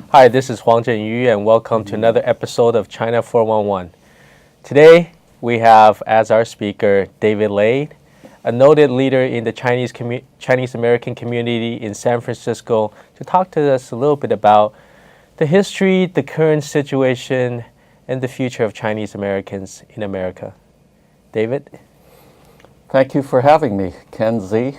Hi, this is Huang Zhenyu, and welcome to another episode of China 411. Today, we have as our speaker David Lai, a noted leader in the Chinese American community in San Francisco, to talk to us a little bit about the history, the current situation, and the future of Chinese Americans in America. David? Thank you for having me, Ken Z.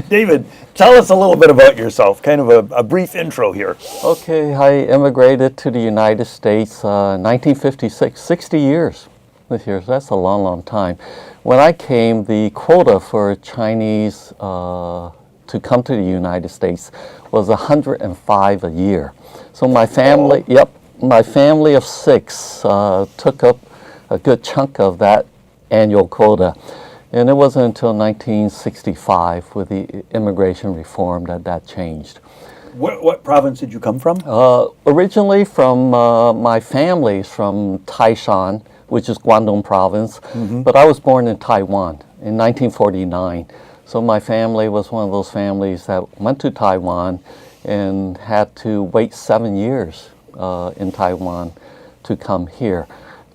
David, tell us a little bit about yourself, kind of a brief intro here. Okay, I immigrated to the United States 1956, 60 years. This year, that's a long, long time. When I came, the quota for Chinese to come to the United States was 105 a year. So my family, my family of six took up a good chunk of that annual quota. And it wasn't until 1965 with the immigration reform that changed. What province did you come from? Originally from my family's from Taishan, which is Guangdong province, but I was born in Taiwan in 1949. So my family was one of those families that went to Taiwan and had to wait 7 years in Taiwan to come here,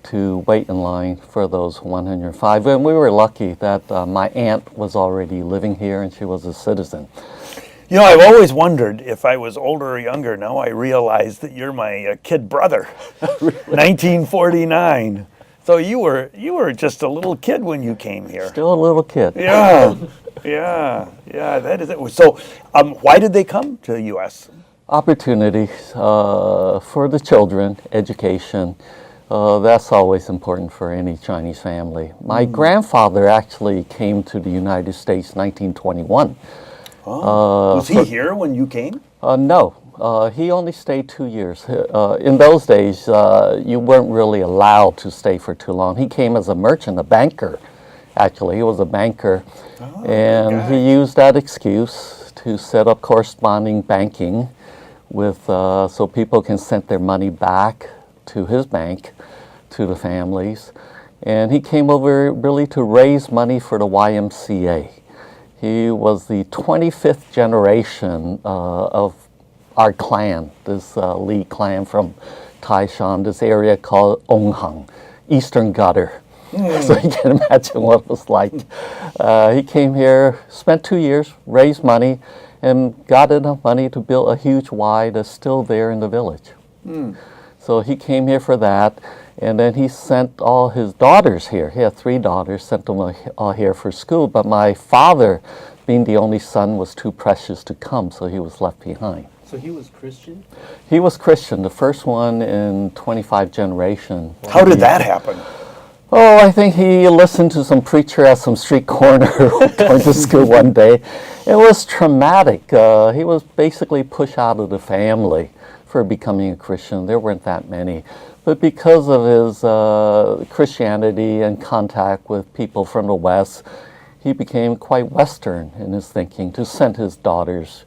to wait in line for those 105. And we were lucky that my aunt was already living here and she was a citizen. You know, I've always wondered if I was older or younger. Now I realize that you're my kid brother, 1949. So you were just a little kid when you came here. Still a little kid. Yeah, that is it. So why did they come to the U.S.? Opportunities for the children, education. That's always important for any Chinese family. My grandfather actually came to the United States in 1921. Was he here when you came? No, he only stayed 2 years. In those days, you weren't really allowed to stay for too long. He came as a merchant, a banker. Actually, he was a banker, and he used that excuse to set up corresponding banking with so people can send their money back to his bank, to the families. And he came over really to raise money for the YMCA. He was the 25th generation of our clan, this Li clan from Taishan, this area called Onghang, Eastern Gutter. So you can imagine what it was like. He came here, spent 2 years, raised money, and got enough money to build a huge Y that's still there in the village. So he came here for that, and then he sent all his daughters here. He had 3 daughters, sent them all here for school, but my father, being the only son, was too precious to come, so he was left behind. So he was Christian? He was Christian, the first one in 25 generations. How did that happen? Oh, I think he listened to some preacher at some street corner going to school one day. It was traumatic. He was basically pushed out of the family for becoming a Christian. There weren't that many. But because of his Christianity and contact with people from the West, he became quite Western in his thinking to send his daughters.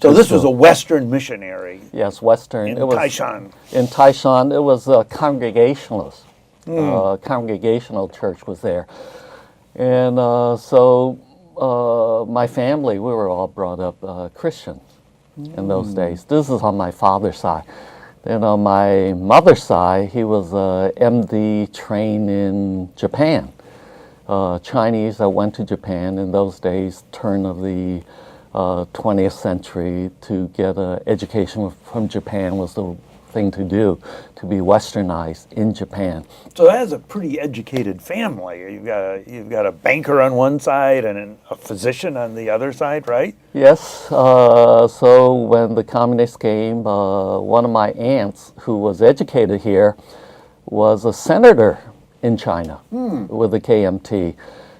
So this was a Western missionary. Yes, Western. In it was, Taishan. In Taishan, it was a Congregationalist. Congregational church was there. And so my family, we were all brought up Christian in those days. This is on my father's side. Then on my mother's side, he was MD trained in Japan. Chinese that went to Japan in those days, turn of the 20th century, to get an education from Japan was the thing to do, to be westernized in Japan. So that is a pretty educated family. You've got a banker on one side and a physician on the other side, right? Yes. So when the communists came, one of my aunts, who was educated here, was a senator in China with the KMT.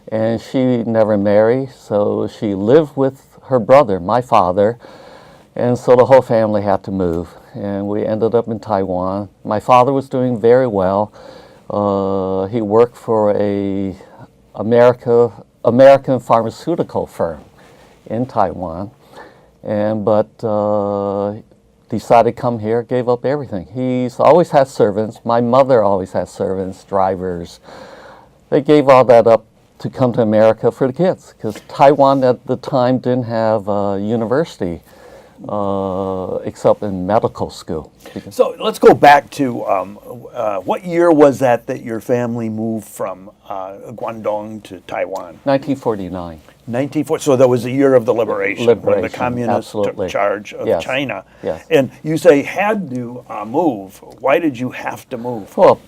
And she never married, so she lived with her brother, my father, and so the whole family had to move. And we ended up in Taiwan. My father was doing very well. He worked for a American pharmaceutical firm in Taiwan, but decided to come here, gave up everything. He's always had servants. My mother always had servants, drivers. They gave all that up to come to America for the kids, because Taiwan at the time didn't have a university except in medical school. So let's go back to what year was that your family moved from Guangdong to Taiwan? 1949. 1940. So that was the year of the liberation, when the Liberation, communists absolutely. took charge of Yes, China. yes. And you say had to move. Why did you have to move? Well,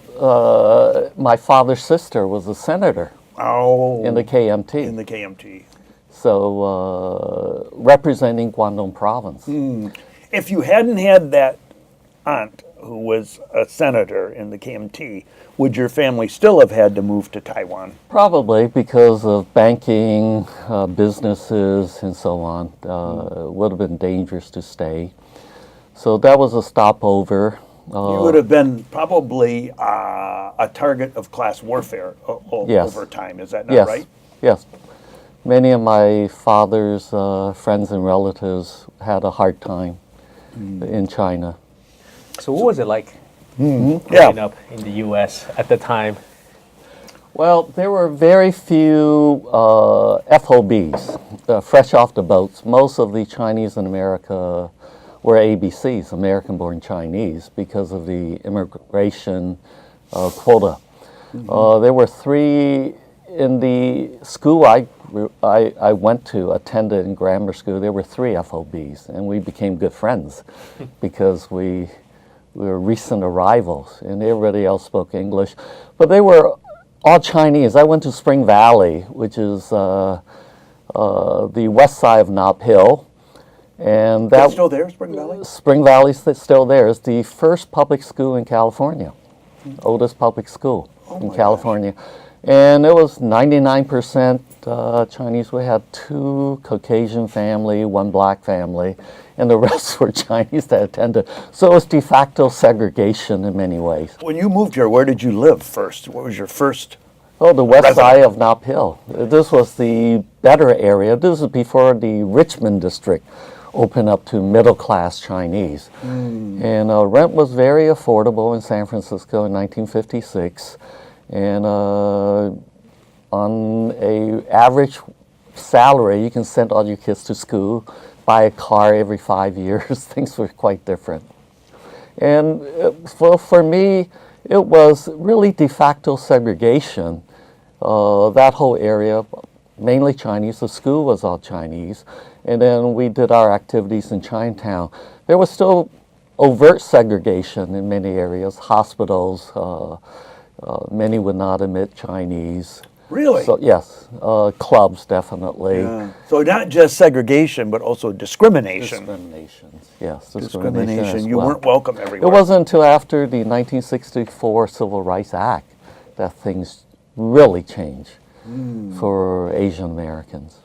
my father's sister was a senator Oh, in the KMT. in the KMT. So representing Guangdong province. If you hadn't had that aunt who was a senator in the KMT, would your family still have had to move to Taiwan? Probably because of banking, businesses, and so on. It would have been dangerous to stay. So that was a stopover. You would have been probably a target of class warfare Yes. over time. Is that not Yes, right? yes. Many of my father's friends and relatives had a hard time in China. So what was it like Yeah. growing up in the U.S. at the time? Well, there were very few FOBs, fresh off the boats. Most of the Chinese in America were ABCs, American-born Chinese, because of the immigration quota. There were 3 in the school I went to, attended in grammar school. There were 3 FOBs, and we became good friends because we were recent arrivals, and everybody else spoke English. But they were all Chinese. I went to Spring Valley, which is the west side of Nob Hill, and That's still there, Spring Valley? Spring Valley's still there. It's the first public school in California, oldest public school in my California. And it was 99% Chinese. We had 2 Caucasian family, 1 black family, and the rest were Chinese that attended. So it was de facto segregation in many ways. When you moved here, where did you live first? What was your first? Oh, the west Resident. side of Nob Hill. This was the better area. This was before the Richmond district opened up to middle-class Chinese. And rent was very affordable in San Francisco in 1956. And on a average salary, you can send all your kids to school, buy a car every 5 years. Things were quite different. And for me, it was really de facto segregation. That whole area, mainly Chinese. The school was all Chinese. And then we did our activities in Chinatown. There was still overt segregation in many areas, hospitals. Many would not admit Chinese. Really? So yes, clubs definitely. Yeah. So not just segregation, but also discrimination. Discriminations, yes, as Discrimination. You well. weren't welcome It everywhere. wasn't until after the 1964 Civil Rights Act that things really changed for Asian Americans.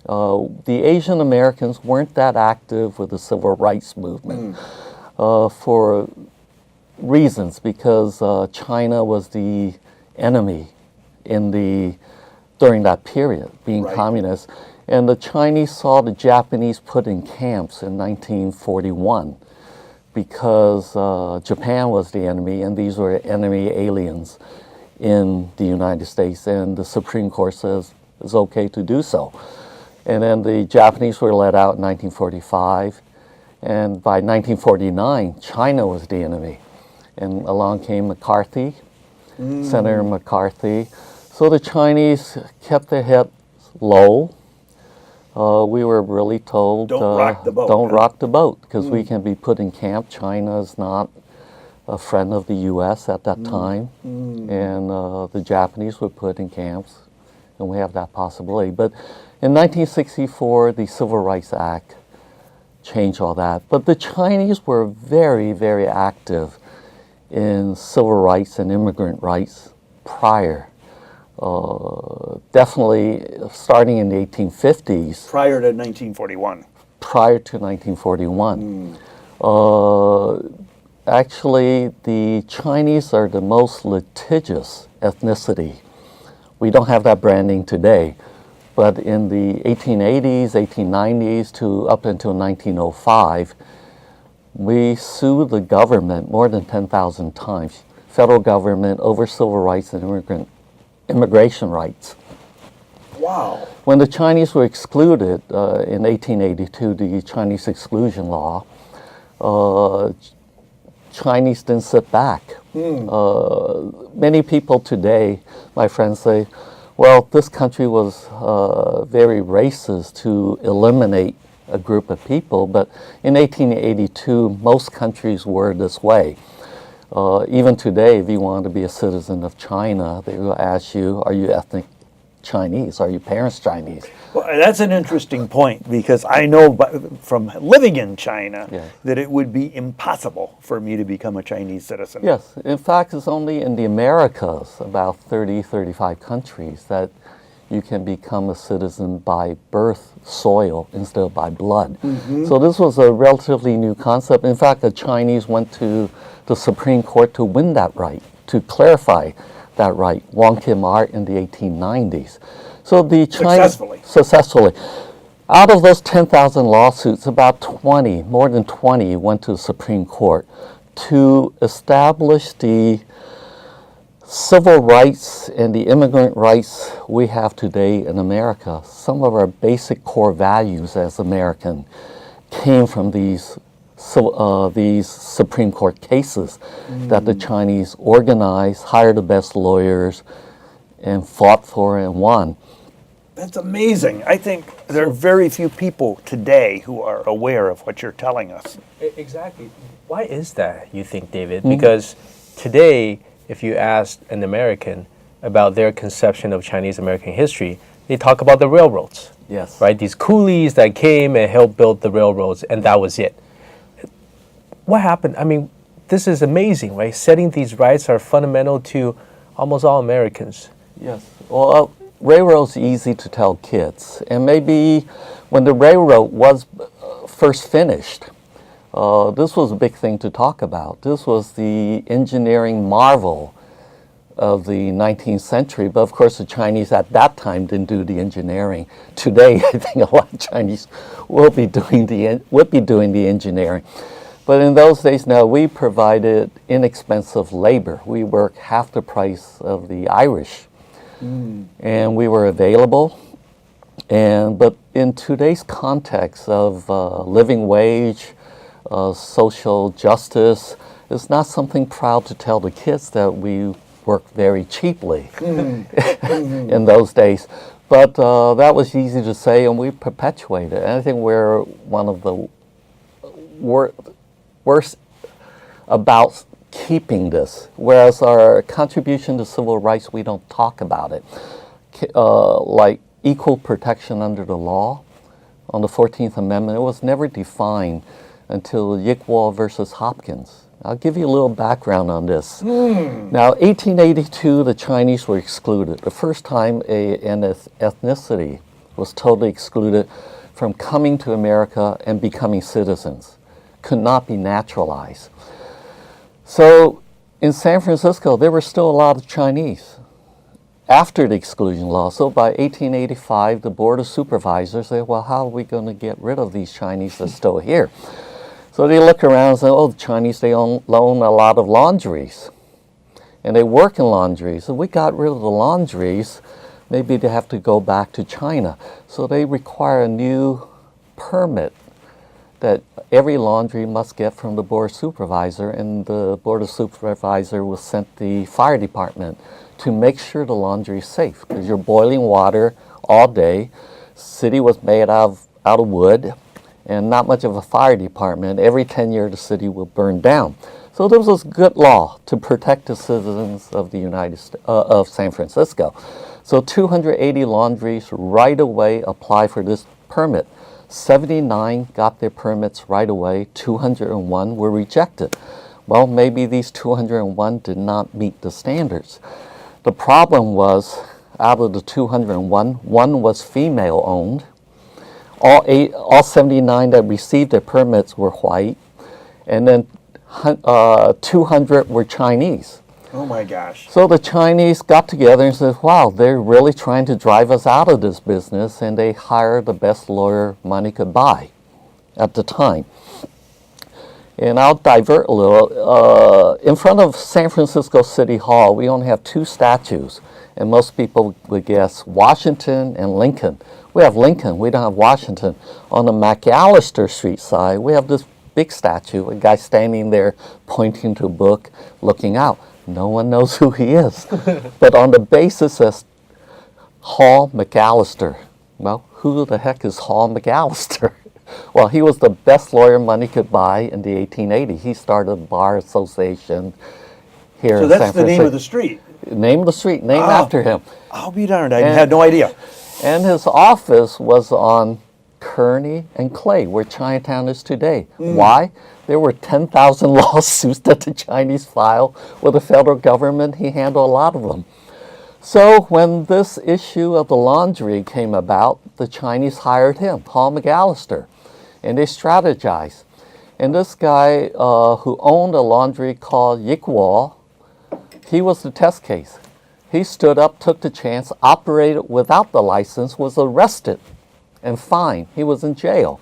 The Asian Americans weren't that active with the civil rights movement for reasons, because China was the enemy during that period, being Right. communist. And the Chinese saw the Japanese put in camps in 1941 because Japan was the enemy, and these were enemy aliens in the United States, and the Supreme Court says it's okay to do so. And then the Japanese were let out in 1945, and by 1949, China was the enemy. And along came McCarthy, Senator McCarthy. So the Chinese kept their heads low. We were really told, Don't rock the boat, don't huh? rock the boat, because we can be put in camp. China is not a friend of the U.S. at that time. And the Japanese were put in camps, and we have that possibility. But in 1964, the Civil Rights Act changed all that. But the Chinese were very, very active in civil rights and immigrant rights prior. Definitely starting in the 1850s, Prior to 1941. prior to 1941. Actually, the Chinese are the most litigious ethnicity. We don't have that branding today, but in the 1880s, 1890s to up until 1905, we sued the government more than 10,000 times, federal government, over civil rights and immigration rights. Wow. When the Chinese were excluded in 1882, the Chinese exclusion law, Chinese didn't sit back. Many people today, my friends, say, well, this country was very racist to eliminate a group of people, but in 1882, most countries were this way. Even today, if you want to be a citizen of China, they will ask you, are you ethnic Chinese? Are your parents Chinese? Well, that's an interesting point because I know from living in China that it would be impossible for me to become a Chinese citizen. Yes. In fact, it's only in the Americas, about 30, 35 countries, that you can become a citizen by birth soil instead of by blood. So this was a relatively new concept. In fact, the Chinese went to the Supreme Court to win that right, to clarify that right, Wong Kim Ark in the 1890s. So the Chinese successfully. Out of those 10,000 lawsuits, about 20, more than 20, went to the Supreme Court to establish the civil rights and the immigrant rights we have today in America. Some of our basic core values as American came from these Supreme Court cases that the Chinese organized, hired the best lawyers, and fought for and won. That's amazing. I think there are very few people today who are aware of what you're telling us. Exactly. Why is that, you think, David? Because today, if you ask an American about their conception of Chinese American history, they talk about the railroads. Yes. Right? These coolies that came and helped build the railroads, and that was it. What happened? I mean, this is amazing, right? Setting these rights are fundamental to almost all Americans. Yes. Well, railroad's easy to tell kids. And maybe when the railroad was first finished, this was a big thing to talk about. This was the engineering marvel of the 19th century. But of course, the Chinese at that time didn't do the engineering. Today, I think a lot of Chinese would be doing the engineering. But in those days, no, we provided inexpensive labor. We worked half the price of the Irish. And we were available. But in today's context of living wage, social justice, it's not something proud to tell the kids that we worked very cheaply in those days. But that was easy to say, and we perpetuate it. And I think we're one of the worst about keeping this, whereas our contribution to civil rights, we don't talk about it. Like equal protection under the law on the 14th Amendment, it was never defined until Yickwohl versus Hopkins. I'll give you a little background on this. Now, 1882, the Chinese were excluded. The first time an ethnicity was totally excluded from coming to America and becoming citizens. Could not be naturalized. So in San Francisco, there were still a lot of Chinese after the exclusion law. So by 1885, the Board of Supervisors said, well, how are we going to get rid of these Chinese that's still here? So they look around and say, oh, the Chinese, they own a lot of laundries. And they work in laundries. So we got rid of the laundries. Maybe they have to go back to China. So they require a new permit that every laundry must get from the Board of Supervisor, and the Board of Supervisor will send the fire department to make sure the laundry is safe, because you're boiling water all day. City was made out of wood, and not much of a fire department. Every 10 years, the city will burn down. So there was a good law to protect the citizens of the of San Francisco. So 280 laundries right away apply for this permit. 79 got their permits right away, 201 were rejected. Well, maybe these 201 did not meet the standards. The problem was, out of the 201, one was female-owned. All 79 that received their permits were white, and then 200 were Chinese. Oh my gosh. So the Chinese got together and said, wow, they're really trying to drive us out of this business, and they hired the best lawyer money could buy at the time. And I'll divert a little. In front of San Francisco City Hall, we only have two statues. And most people would guess Washington and Lincoln. We have Lincoln, we don't have Washington. On the McAllister Street side, we have this big statue, a guy standing there pointing to a book, looking out. No one knows who he is. But on the base it says Hall McAllister. Well, who the heck is Hall McAllister? Well, he was the best lawyer money could buy in the 1880s. He started a bar association here So in San that's Francisco. the name of the street. Name of the street, named after him. I'll be darned, I had no idea. And his office was on Kearny and Clay, where Chinatown is today. Why? There were 10,000 lawsuits that the Chinese filed with the federal government. He handled a lot of them. So when this issue of the laundry came about, the Chinese hired him, Paul McAllister, and they strategized. And this guy who owned a laundry called Yikwall, he was the test case. He stood up, took the chance, operated without the license, was arrested and fined. He was in jail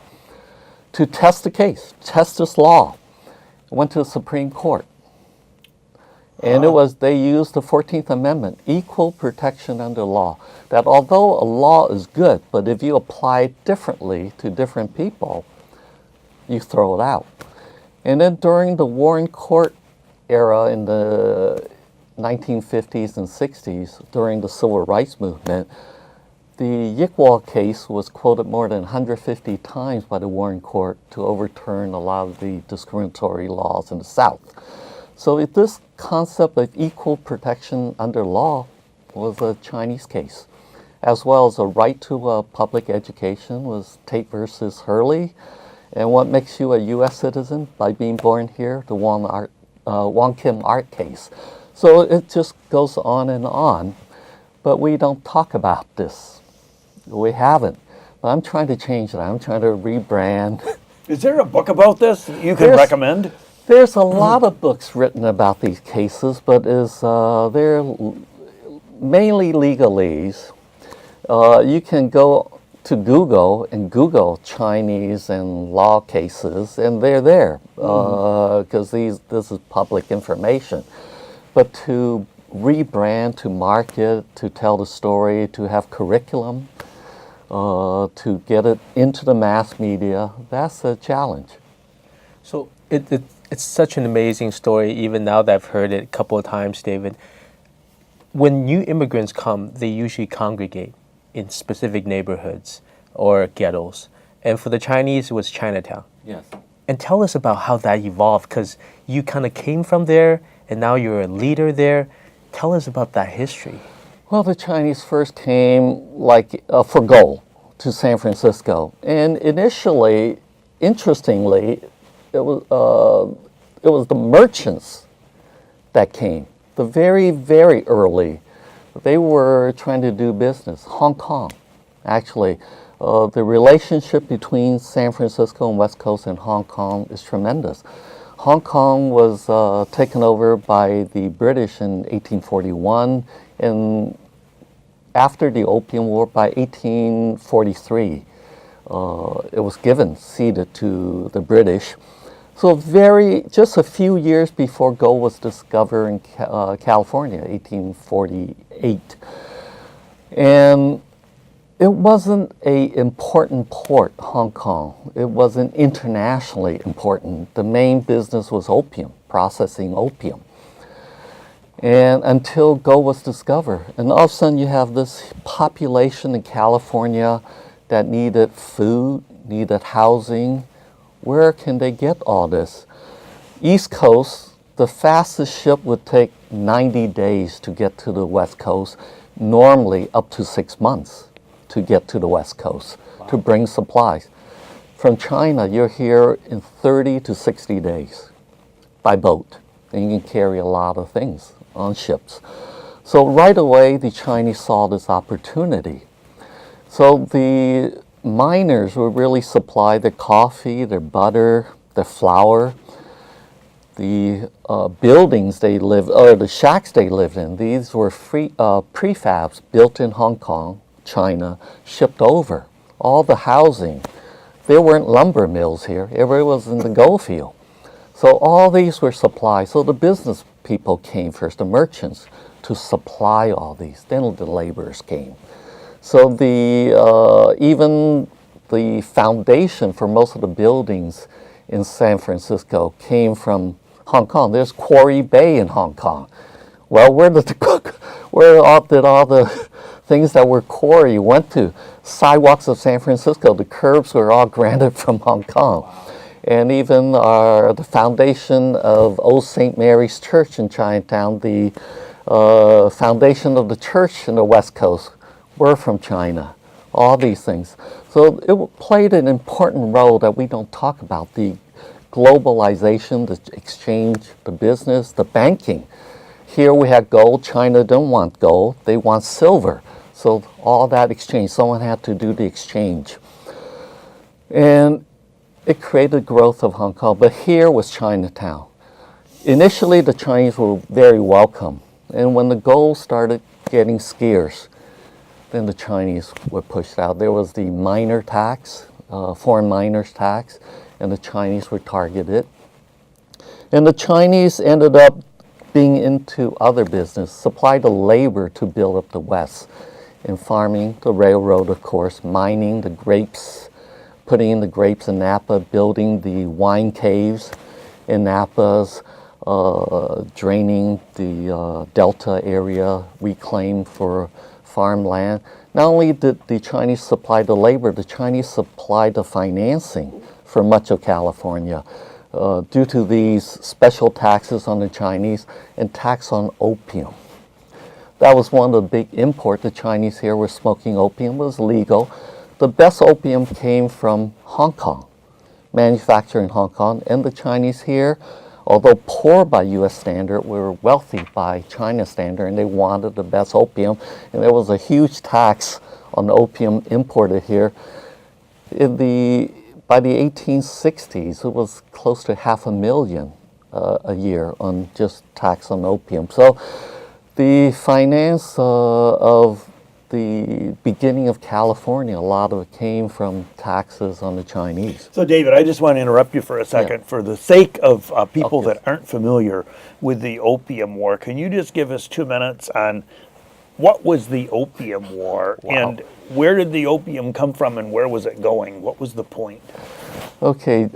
to test the case, test this law. Went to the Supreme Court. And they used the 14th Amendment, equal protection under law. That although a law is good, but if you apply it differently to different people, you throw it out. And then during the Warren Court era in the 1950s and 60s, during the Civil Rights Movement, the Yikwall case was quoted more than 150 times by the Warren Court to overturn a lot of the discriminatory laws in the South. So this concept of equal protection under law was a Chinese case, as well as a right to public education was Tate versus Hurley. And what makes you a U.S. citizen by being born here, the Wong Kim Art case. So it just goes on and on, but we don't talk about this. We haven't. But I'm trying to change that. I'm trying to rebrand. Is there a book about this that you can There's- recommend? There's a lot of books written about these cases, but they're mainly legalese. You can go to Google and Google Chinese and law cases, and they're there because this is public information. But to rebrand, to market, to tell the story, to have curriculum, to get it into the mass media, that's a challenge. So it's such an amazing story, even now that I've heard it a couple of times, David. When new immigrants come, they usually congregate in specific neighborhoods or ghettos. And for the Chinese, it was Chinatown. Yes. And tell us about how that evolved, because you kind of came from there, and now you're a leader there. Tell us about that history. Well, the Chinese first came for gold to San Francisco. And initially, interestingly, it was the merchants that came. The very, very early, they were trying to do business. Hong Kong, actually. The relationship between San Francisco and West Coast and Hong Kong is tremendous. Hong Kong was taken over by the British in 1841, and after the Opium War, by 1843, it was ceded to the British. So just a few years before gold was discovered in California, 1848. And it wasn't an important port, Hong Kong. It wasn't internationally important. The main business was opium, processing opium. And until gold was discovered. And all of a sudden you have this population in California that needed food, needed housing. Where can they get all this? East Coast, the fastest ship would take 90 days to get to the West Coast, normally up to 6 months to get to the West Coast, to bring supplies. From China, you're here in 30 to 60 days by boat, and you can carry a lot of things on ships. So right away, the Chinese saw this opportunity. So the miners would really supply their coffee, their butter, their flour, the buildings they lived, or the shacks they lived in. These were prefabs built in Hong Kong, China, shipped over. All the housing. There weren't lumber mills here. Everybody was in the gold field. So all these were supplies. So the business people came first, the merchants, to supply all these. Then the laborers came. So even the foundation for most of the buildings in San Francisco came from Hong Kong. There's Quarry Bay in Hong Kong. Well, where did all the things that were quarry went to? Sidewalks of San Francisco, the curbs were all granted from Hong Kong. And even the foundation of Old St. Mary's Church in Chinatown, the foundation of the church in the West Coast were from China. All these things. So it played an important role that we don't talk about, the globalization, the exchange, the business, the banking. Here we had gold. China don't want gold. They want silver. So all that exchange, someone had to do the exchange. And it created growth of Hong Kong. But here was Chinatown. Initially, the Chinese were very welcome. And when the gold started getting scarce, then the Chinese were pushed out. There was the minor tax, foreign miners tax, and the Chinese were targeted. And the Chinese ended up being into other business, supply the labor to build up the West. In farming, the railroad, of course, mining, the grapes, putting in the grapes in Napa, building the wine caves in Napas, draining the Delta area reclaimed for farmland. Not only did the Chinese supply the labor, the Chinese supplied the financing for much of California due to these special taxes on the Chinese and tax on opium. That was one of the big imports. The Chinese here were smoking opium. It was legal. The best opium came from Hong Kong, manufactured in Hong Kong, and the Chinese here, although poor by U.S. standard, were wealthy by China standard, and they wanted the best opium. And there was a huge tax on opium imported here. By the 1860s, it was close to $500,000 a year on just tax on opium. So the finance of the beginning of California, a lot of it came from taxes on the Chinese. So, David, I just want to interrupt you for a second. Yeah. For the sake of people Okay. that aren't familiar with the Opium War, can you just give us 2 minutes on what was the Opium War and where did the opium come from and where was it going? What was the point? Okay,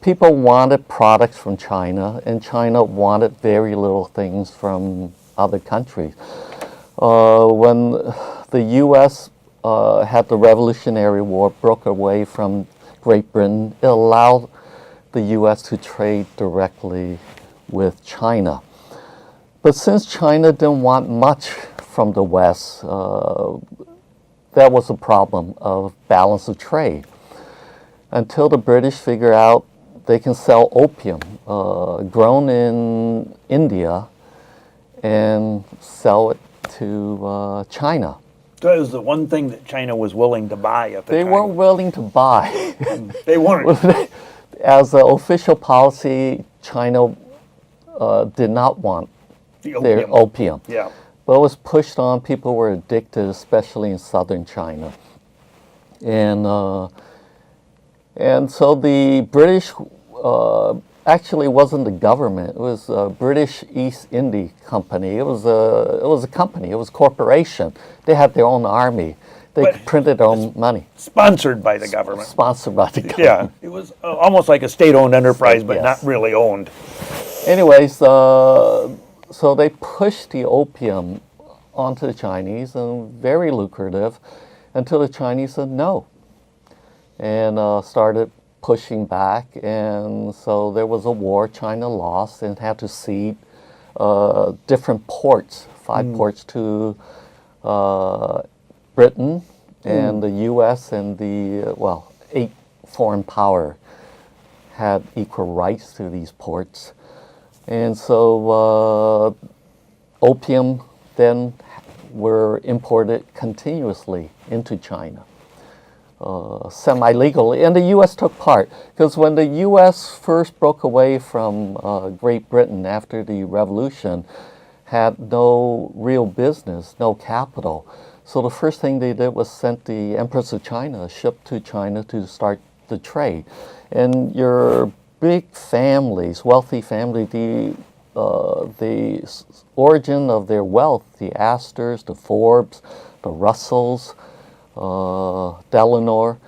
people wanted products from China, and China wanted very little things from other countries. When the U.S. Had the Revolutionary War, broke away from Great Britain, it allowed the U.S. to trade directly with China. But since China didn't want much from the West, that was a problem of balance of trade. Until the British figure out they can sell opium grown in India and sell it to China. That was the one thing that China was willing to buy at the They time. weren't willing to buy. They weren't. As an official policy, China did not want The their opium. Yeah. But it was pushed on. People were addicted, especially in southern China. And so the British actually wasn't the government. It was British East India Company. It was a company. It was a corporation. They had their own army. They But- printed their own money, Sponsored by the government. sponsored by the government. Yeah. It was almost like a state-owned enterprise, but Yes. not really owned. Anyways, so they pushed the opium onto the Chinese, and very lucrative, until the Chinese said no, and started pushing back, and so there was a war. China lost and had to cede different ports, 5 ports to Britain and the U.S. and the 8 foreign power had equal rights to these ports. And so opium then were imported continuously into China, semi-legally. And the U.S. took part, because when the U.S. first broke away from Great Britain after the Revolution, had no real business, no capital. So the first thing they did was sent the Empress of China a ship to China to start the trade. And your big families, wealthy families. Origin of their wealth, the Astors, the Forbes, the Russells, Delano,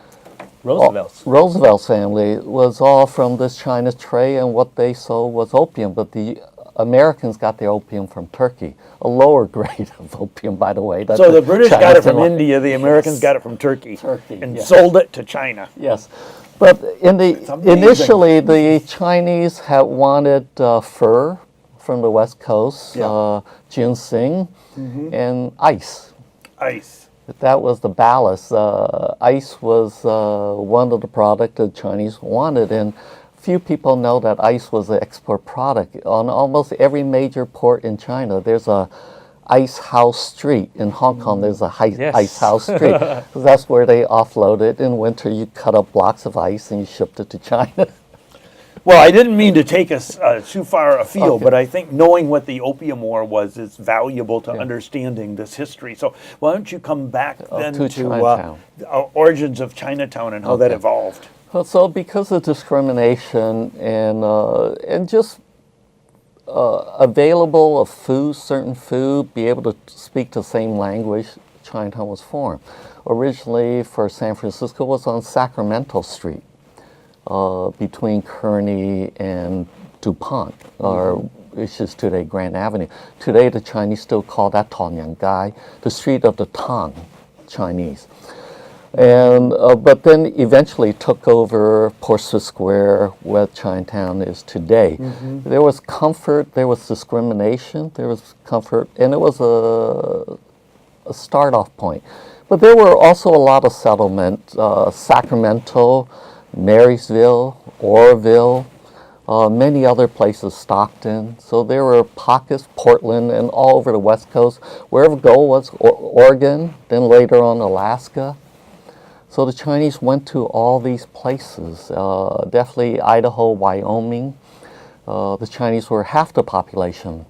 Roosevelt's family was all from this China trade, and what they sold was opium. But the Americans got their opium from Turkey, a lower grade of opium, by the way. So the British got it from India, the Americans got it from Turkey, and sold it to China. Yes. But initially, the Chinese had wanted fur from the West Coast, ginseng, and ice. Ice. That was the ballast. Ice was one of the products the Chinese wanted, and few people know that ice was an export product. On almost every major port in China, there's a ice house street. In Hong Kong, there's a ice house street. That's where they offload it. In winter, you cut up blocks of ice and you shipped it to China. Well, I didn't mean to take us too far afield, but I think knowing what the Opium War was is valuable to understanding this history. So why don't you come back then to origins of Chinatown and how that evolved? Well, so because of discrimination and just available of food, certain food, be able to speak the same language, Chinatown was formed. Originally for San Francisco was on Sacramento Street. Between Kearny and DuPont, or which is today Grand Avenue. Today the Chinese still call that Tongniangai, the street of the Tang Chinese. And but then eventually took over Portsmouth Square, where Chinatown is today. There was comfort, there was discrimination, there was comfort, and it was a start-off point. But there were also a lot of settlement, Sacramento, Marysville, Oroville, many other places, Stockton. So there were pockets, Portland, and all over the West Coast. Wherever gold was, Oregon, then later on Alaska. So the Chinese went to all these places, definitely Idaho, Wyoming. The Chinese were half the population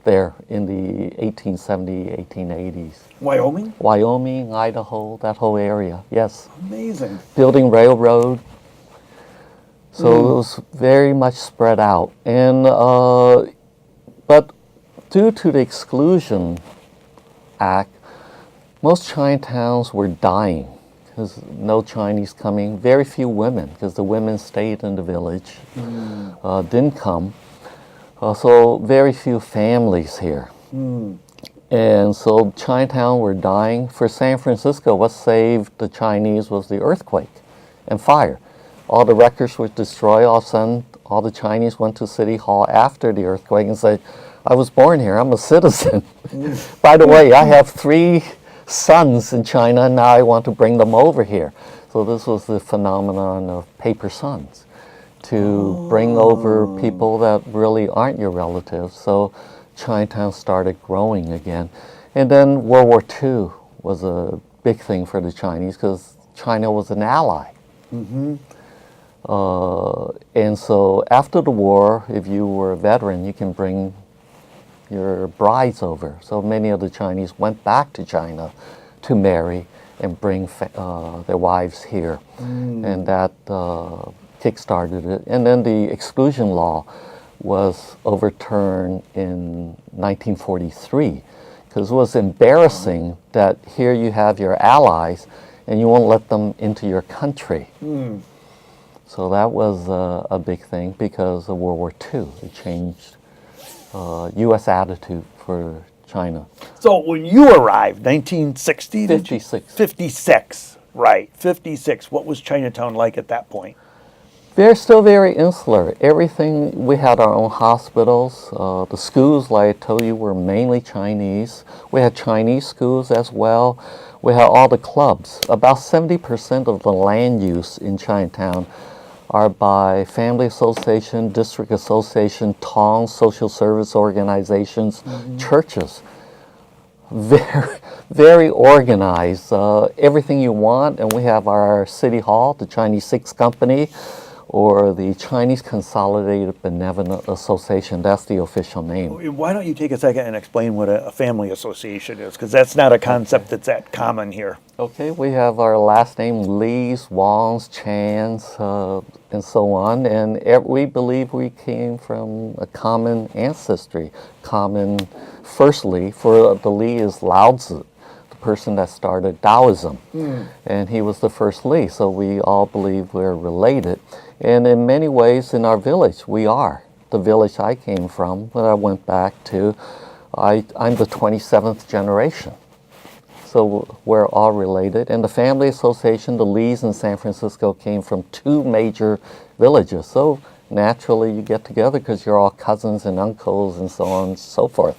there in the 1870s, 1880s. Wyoming? Wyoming, Idaho, that whole area, yes. Amazing. Building railroad. So it was very much spread out. And but due to the Exclusion Act, most Chinatowns were dying because no Chinese coming. Very few women, because the women stayed in the village, didn't come. So very few families here. And so Chinatown were dying. For San Francisco, what saved the Chinese was the earthquake and fire. All the records were destroyed. All of a sudden, all the Chinese went to City Hall after the earthquake and said, I was born here, I'm a citizen. By the way, I have 3 sons in China, and now I want to bring them over here. So this was the phenomenon of paper sons, to bring over people that really aren't your relatives. So Chinatown started growing again. And then World War II was a big thing for the Chinese because China was an ally. And so after the war, if you were a veteran, you can bring your brides over. So many of the Chinese went back to China to marry and bring their wives here. And that kick-started it. And then the exclusion law was overturned in 1943 because it was embarrassing that here you have your allies and you won't let them into your country. So that was a big thing because of World War II. It changed U.S. attitude for China. So when you arrived, 1960? 56. 56, right. 56. What was Chinatown like at that point? They're still very insular. Everything, we had our own hospitals. The schools, like I told you, were mainly Chinese. We had Chinese schools as well. We had all the clubs. About 70% of the land use in Chinatown are by family association, district association, town social service organizations, churches. Very, very organized. Everything you want, and we have our city hall, the Chinese Six Company. or the Chinese Consolidated Benevolent Association. That's the official name. Why don't you take a second and explain what a family association is? Because that's not a concept that's that common here. Okay, we have our last name, Lees, Wangs, Chans, and so on. And we believe we came from a common ancestry. Firstly, for the Li is Lao Tzu, the person that started Taoism. And he was the first Li, so we all believe we're related. And in many ways, in our village, we are. The village I came from, when I went back to, I'm the 27th generation. So we're all related. And the family association, the Lees in San Francisco, came from 2 major villages. So naturally you get together because you're all cousins and uncles and so on and so forth.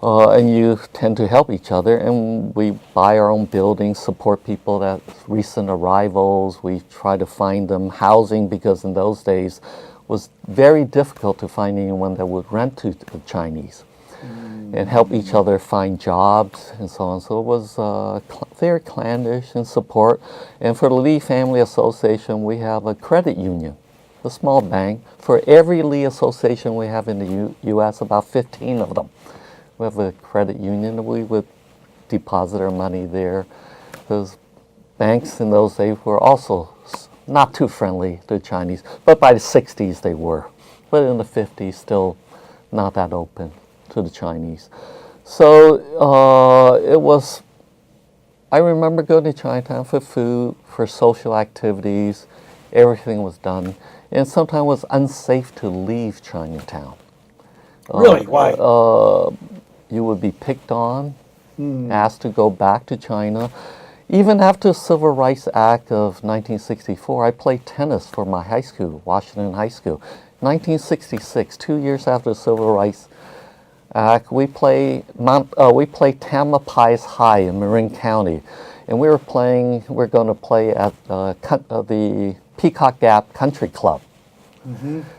And you tend to help each other. And we buy our own buildings, support people that recent arrivals. We try to find them housing because in those days it was very difficult to find anyone that would rent to the Chinese. And help each other find jobs and so on. So it was very clannish and support. And for the Lee Family Association, we have a credit union, a small bank. For every Lee association we have in the U.S., about 15 of them. We have a credit union, and we would deposit our money there. Those banks in those days were also not too friendly to the Chinese, but by the 60s they were. But in the 50s, still not that open to the Chinese. So it was, I remember going to Chinatown for food, for social activities, everything was done. And sometimes it was unsafe to leave Chinatown. Really? Why? You would be picked on, asked to go back to China. Even after the Civil Rights Act of 1964, I played tennis for my high school, Washington High School. 1966, 2 years after the Civil Rights Act, we played Tamalpais High in Marin County, and we're going to play at the Peacock Gap Country Club.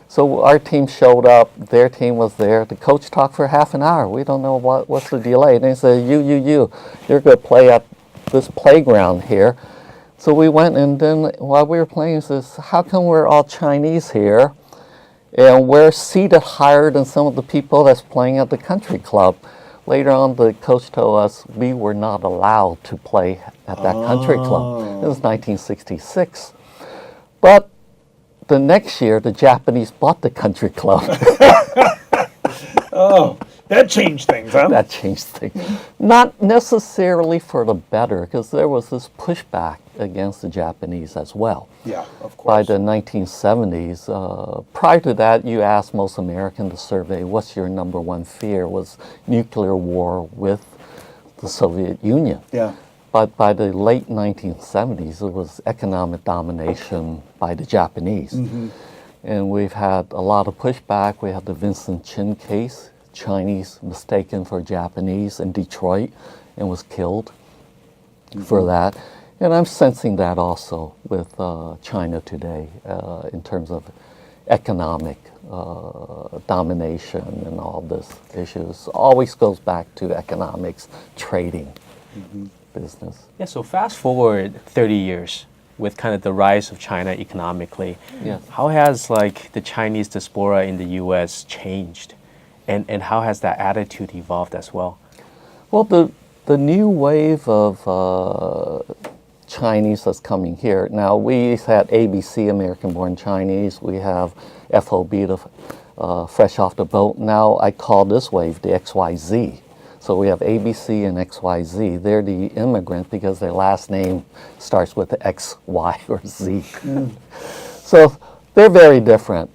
So our team showed up, their team was there. The coach talked for half an hour. We don't know what's the delay. And they said, you're going to play at this playground here. So we went, and then while we were playing, he says, how come we're all Chinese here? And we're seated higher than some of the people that's playing at the country club. Later on, the coach told us we were not allowed to play at that country club. It was 1966. But the next year, the Japanese bought the country club. Oh, that changed things, huh? That changed things. Not necessarily for the better, because there was this pushback against the Japanese as well. Yeah, of course. By the 1970s. Prior to that, you asked most Americans to survey, what's your number one fear? Was nuclear war with the Soviet Union. Yeah. But by the late 1970s, it was economic domination by the Japanese. And we've had a lot of pushback. We had the Vincent Chin case, Chinese mistaken for Japanese in Detroit and was killed for that. And I'm sensing that also with China today in terms of economic domination and all this issues. Always goes back to economics, trading, business. Yeah, so fast forward 30 years with kind of the rise of China economically. Yes. How has like the Chinese diaspora in the U.S. changed? And how has that attitude evolved as well? Well, the new wave of Chinese that's coming here. Now, we had ABC, American Born Chinese. We have FOB, the Fresh Off the Boat. Now, I call this wave the XYZ. So we have ABC and XYZ. They're the immigrant because their last name starts with the X, Y, or Z. So they're very different.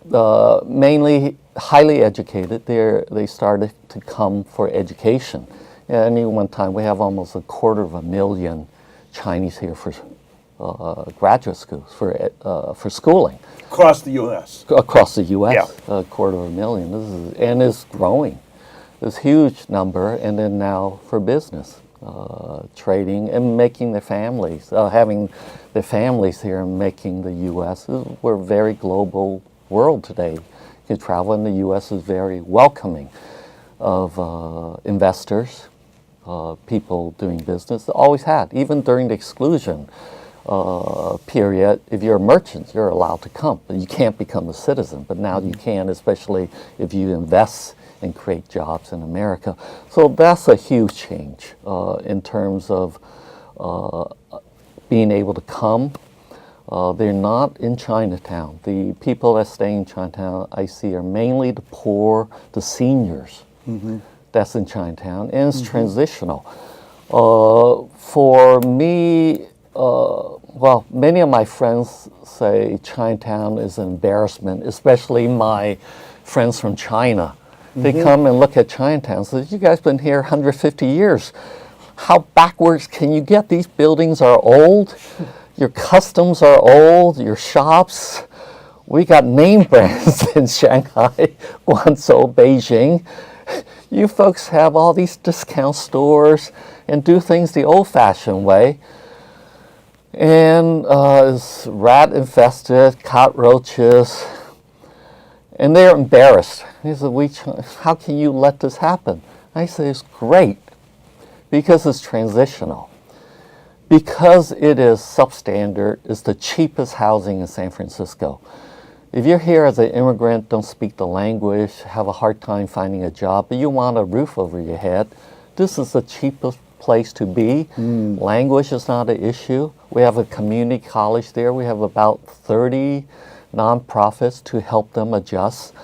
Mainly highly educated. They started to come for education. At any one time, we have almost 250,000 Chinese here for graduate schools, for schooling. Across the U.S. Across the U.S., Yeah. 250,000. And it's growing. This huge number, and then now for business, trading and making their families, having their families here and making the U.S. We're a very global world today. You can travel, and the U.S. is very welcoming of investors, people doing business. Always had, even during the exclusion. period, if you're a merchant, you're allowed to come. But you can't become a citizen, but now you can, especially if you invest and create jobs in America. So that's a huge change in terms of being able to come. They're not in Chinatown. The people that stay in Chinatown I see are mainly the poor, the seniors. That's in Chinatown, and it's transitional. For me, well, many of my friends say Chinatown is an embarrassment, especially my friends from China. They come and look at Chinatown and say, you guys been here 150 years. How backwards can you get? These buildings are old. Your customs are old. Your shops. We got name brands in Shanghai, Guangzhou, Beijing. You folks have all these discount stores and do things the old-fashioned way. And it's rat infested, cockroaches, and they're embarrassed. He said, how can you let this happen? I say, it's great, because it's transitional. Because it is substandard, it's the cheapest housing in San Francisco. If you're here as an immigrant, don't speak the language, have a hard time finding a job, but you want a roof over your head, this is the cheapest place to be. Language is not an issue. We have a community college there. We have about 30 nonprofits to help them adjust.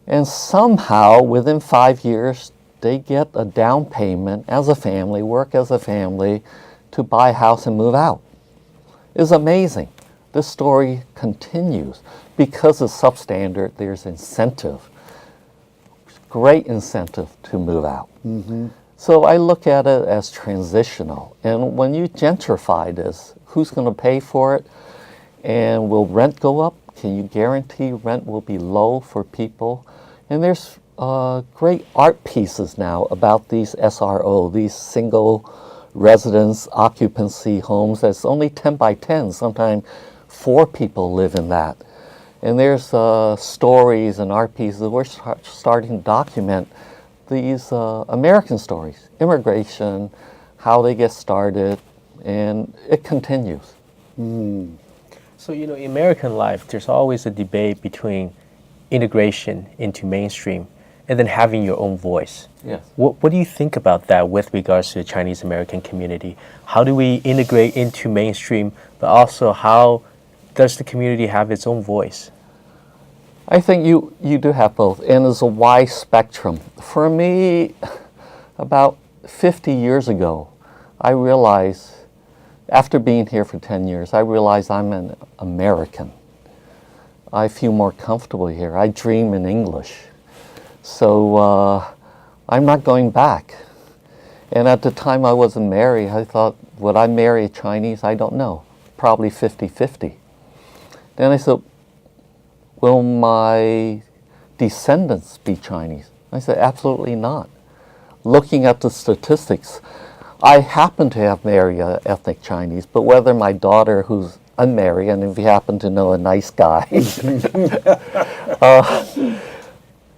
And somehow, within 5 years, they get a down payment as a family, work as a family, to buy a house and move out. It's amazing. This story continues. Because it's substandard, there's incentive, great incentive to move out. So I look at it as transitional. And when you gentrify this, who's going to pay for it? And will rent go up? Can you guarantee rent will be low for people? And there's great art pieces now about these SRO, these single residence occupancy homes that's only 10 by 10. Sometimes 4 people live in that. And there's stories and art pieces. We're starting to document these American stories, immigration, how they get started, and it continues. So, in American life, there's always a debate between integration into mainstream and then having your own voice. Yes. What do you think about that with regards to the Chinese American community? How do we integrate into mainstream, but also how does the community have its own voice? I think you do have both, and there's a wide spectrum. For me, about 50 years ago, I realized, after being here for 10 years, I realized I'm an American. I feel more comfortable here. I dream in English. So I'm not going back. And at the time I wasn't married, I thought, would I marry a Chinese? I don't know. Probably 50-50. Then I said, will my descendants be Chinese? I said, absolutely not. Looking at the statistics, I happen to have married an ethnic Chinese, but whether my daughter, who's unmarried, and if you happen to know a nice guy,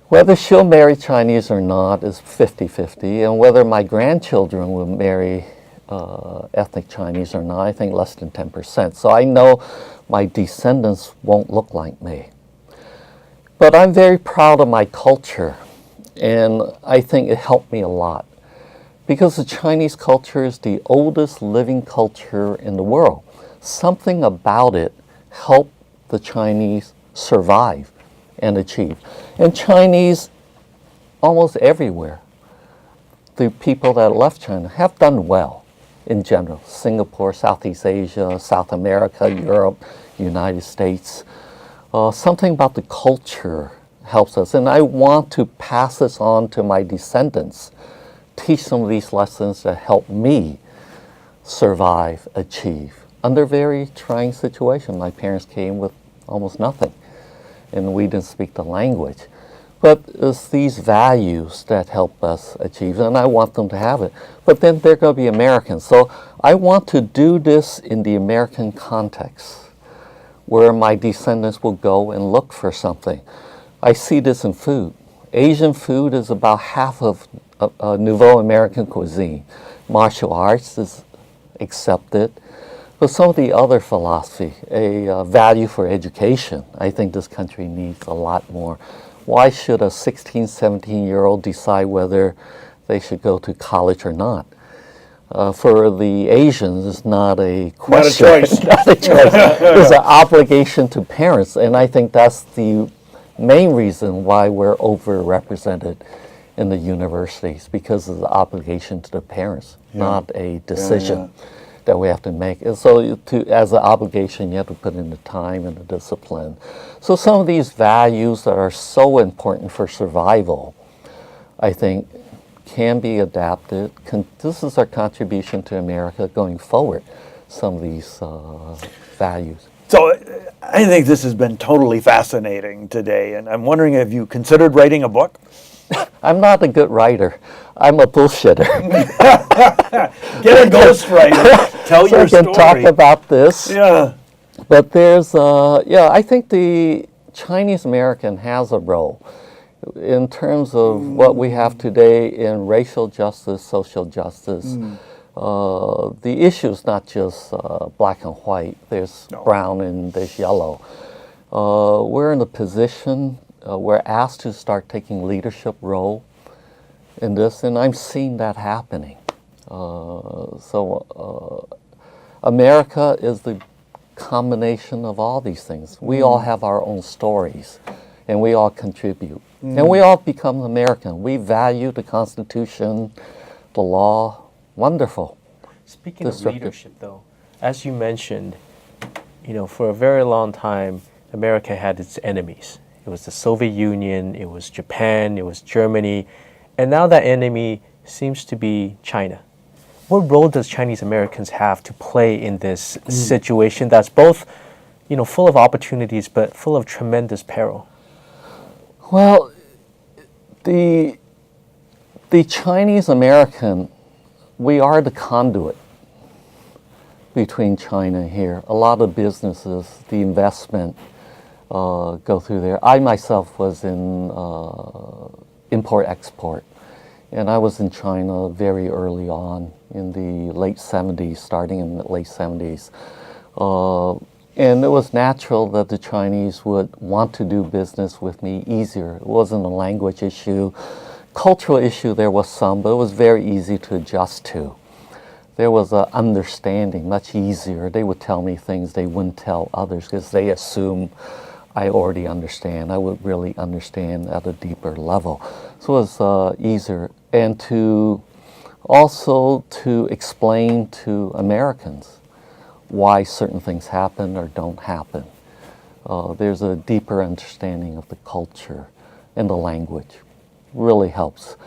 whether she'll marry Chinese or not is 50-50, and whether my grandchildren will marry ethnic Chinese or not, I think less than 10%. So I know my descendants won't look like me. But I'm very proud of my culture, and I think it helped me a lot. Because the Chinese culture is the oldest living culture in the world. Something about it helped the Chinese survive and achieve. And Chinese, almost everywhere, the people that left China have done well in general. Singapore, Southeast Asia, South America, Europe, United States. Something about the culture helps us. And I want to pass this on to my descendants, teach some of these lessons that help me survive, achieve. Under very trying situation. My parents came with almost nothing, and we didn't speak the language. But it's these values that help us achieve, and I want them to have it. But then they're going to be Americans. So I want to do this in the American context, where my descendants will go and look for something. I see this in food. Asian food is about half of Nouveau American cuisine. Martial arts is accepted. But some of the other philosophy, a value for education, I think this country needs a lot more. Why should a 16, 17-year-old decide whether they should go to college or not? For the Asians, it's not a question. Not a choice. Not a choice. It's an obligation to parents, and I think that's the main reason why we're overrepresented in the universities, because of the obligation to the parents, not a decision that we have to make. And so as an obligation, you have to put in the time and the discipline. So some of these values that are so important for survival, I think, can be adapted. This is our contribution to America going forward, some of these values. So I think this has been totally fascinating today, and I'm wondering, have you considered writing a book? I'm not a good writer. I'm a bullshitter. Get a ghostwriter. Tell So your I can story. talk about this. Yeah. But there's, I think the Chinese American has a role in terms of what we have today in racial justice, social justice. The issue is not just black and white. There's brown and there's yellow. We're in a position, we're asked to start taking leadership role in this, and I'm seeing that happening. America is the combination of all these things. We all have our own stories, and we all contribute. And we all become American. We value the Constitution, the law. Wonderful. Speaking of leadership, though, as you mentioned, for a very long time, America had its enemies. It was the Soviet Union, it was Japan, it was Germany, and now that enemy seems to be China. What role does Chinese Americans have to play in this situation that's both, full of opportunities but full of tremendous peril? Well, the Chinese American, we are the conduit between China and here. A lot of businesses, the investment go through there. I myself was in import-export, and I was in China very early on in the late 70s, starting in the late 70s. And it was natural that the Chinese would want to do business with me easier. It wasn't a language issue. Cultural issue, there was some, but it was very easy to adjust to. There was an understanding, much easier. They would tell me things they wouldn't tell others because they assume I already understand. I would really understand at a deeper level. So it was easier. And to explain to Americans why certain things happen or don't happen. There's a deeper understanding of the culture and the language. Really helps.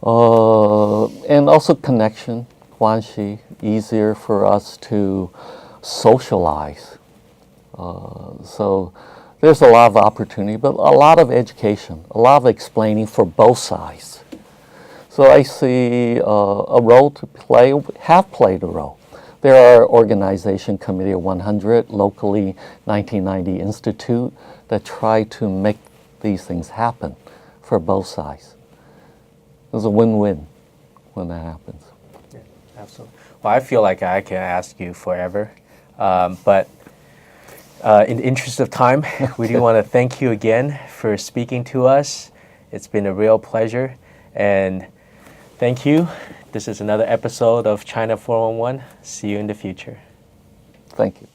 And also connection, guanxi, easier for us to socialize. So there's a lot of opportunity, but a lot of education, a lot of explaining for both sides. So I see a role to play, have played a role. There are organization Committee of 100, locally 1990 Institute, that try to make these things happen for both sides. It's a win-win when that happens. Yeah, absolutely. Well, I feel like I can ask you forever, but in the interest of time, we do want to thank you again for speaking to us. It's been a real pleasure, and thank you. This is another episode of China 411. See you in the future. Thank you.